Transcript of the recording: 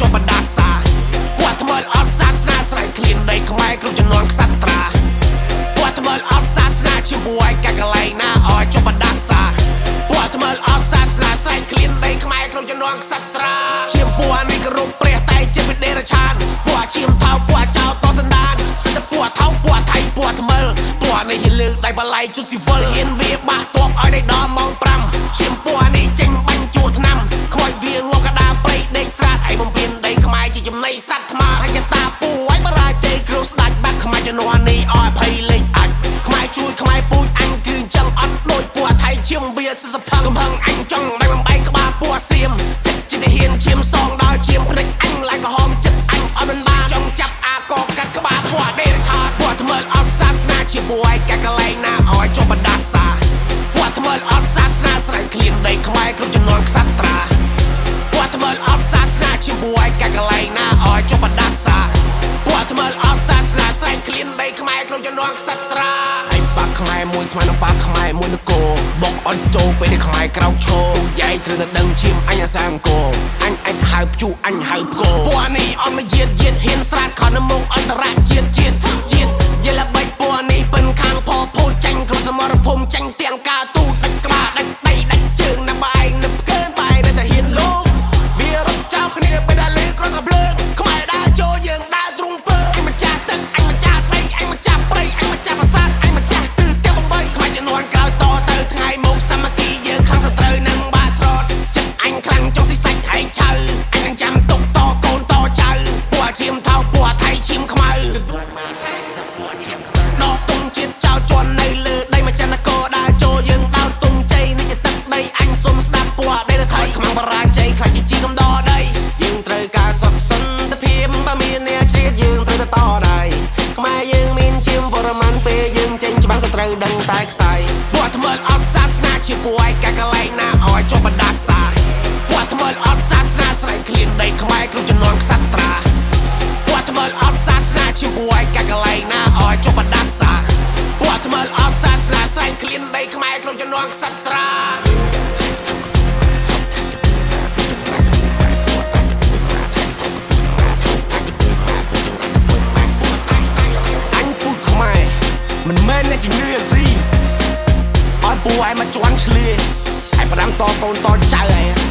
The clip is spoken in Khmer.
ចុះបដាសាពួកថ្មើលអត់សាសនាស្រែកឃ្លានដីខ្មែរគ្រប់ចំនួនខ្សត្រាពួកថ្មើលអត់សាសនាជាមួយកាកលែងណាអោយចុះបដាសាពួកថ្មើលអត់សាសនាស្រែកឃ្លានដីខ្មែរគ្រប់ចំនួនខ្សត្រាឈាមពួកនេះគោរពព្រះតែជាវិដេរឆានពួកឈាមថោពួកចៅតសណ្ដានសិទ្ធិពួកថោពួកថៃពួកថ្មើលពួកនេះហ៊ានលើកដៃបល័យជុតស៊ីវិលហ៊ានវាបាក់តបឲ្យដៃដល់ម៉ោង5ឈាមពួកនេះចេញបាញ់ជួឆ្នាំខ្វៃវាងកដាព្រៃដេកស្រាតឲ្យបំពេញដីខ្មែរជាចំណីសត្វថ្មហយតាពូឲ្យបរាជ័យគ្រូស្ដាច់បាត់ខ្មែរជំនាន់នេះឲ្យភ័យលេចអាចខ្មែរជួយខ្មែរពូជអញគឺអញ្ចឹងអត់ដូចពួកថៃឈាមវាសិសផឹងកំហឹងអញចង់បែងបែកក្បាលពួកសៀមចិត្តជាហ៊ានឈាមសងដល់ឈាមភ្លេចអញឡាយក្រហមចិត្តអញអត់មិនបានចង់ចាប់អាកកាត់ក្បាលពួកដេរឆាតពួកថ្មើលអត់សាសនាជាមួយកាកលែងណាឲ្យចុះបដាសាពួកថ្មើលអត់សាសនាស្រែកឃ្លានដីខ្មែរគ្រប់ចំនួនខ្សត្រាពួកថ្មើលអត់សាសនាជាមួយកាកលែងណាឲ្យចុះបដាសាពួកថ្មើលអត់សាសនាស្រែកឃ្លានដីខ្មែរគ្រប់ចំនួនខ្សត្រាហើយបាក់ខ្មែរមួយស្មើនឹងបាក់ខ្មែរមួយនគរបុកអត់ចូលពេលនេះខ្មែរក្រោកឈរយាយត្រូវតែដឹងឈាមអញអាសាអង្គរអញហៅភ្ជូអញហៅផ្គរពួកនេះអត់មកយាតហ៊ានស្រាតខនមុខអន្តរជាតិយល់បាច់ពួកនេះពិនខាងផផូតចាញ់ក្នុងសមរភូមិចាញ់ទាំងការទូដាច់ក្បាលដាច់ដីដាច់ជើងណាបែងនឹកកើនបែងតែហ៊ានលោកវារត់ចោលគ្នាពេលដែលលើក្រកំភ្លើងខ្មែរដើរចូលយើងដើរទ្រង់ពើអញម្ចាស់ទឹកអញម្ចាស់ដីអញម្ចាស់ព្រៃអញម្ចាស់ប្រាសាទអញម្ចាស់ទិសទាំង8ខ្មែរជំនាន់ក្រោយតទៅថ្ងៃមកសាមគ្គីយើងខាងសត្រូវនឹងបាក់ស្រោតចិត្តអញខ្លាំងចង់ស៊ីសាច់ហើយឆៅអញនឹងចាំទុកតកូនតចៅពួកឈាមថោពួកថៃឈាមខ្មៅដកទុំជាតិចោលជន់នៅលើដីមកចន្ទកោដើរចូលយើងដោតទុំជ័យនេះជាទឹកដីអញសុំស្ដាប់ពួកដេរថៃខ្មាំងបរាជ័យខ្លាចជាកំដរដីយើងត្រូវការសុខសន្តិភាពបើមានអ្នកជ្រៀតយើងត្រូវតែតដៃខ្មែរយើងមានឈាមបរមានពេលយើងចេញច្បាំងសត្រូវដឹងតែខ្សែពួកថ្មើលអត់សាសនាជាពួកឯកាកលែងណាឲ្យចុះបដាសាពួកថ្មើលអត់សាសនាស្រែកឃ្លានដីខ្មែរគ្រប់ចំនួនខ្សត្រាពួកថ្មើលអត់សាសនាជាមួយកាកលែងណាឲ្យចុះបដាសាពួកថ្មើលអត់សាសនាស្រែកឃ្លានដីខ្មែរគ្រប់ចំនួនខ្សត្រាអញពូជខ្មែរមិនមែនអ្នកជំនឿស៊ីឲ្យពូឯងមកជន់ឆ្លៀឲ្យផ្ដាំតកូនតចៅឯង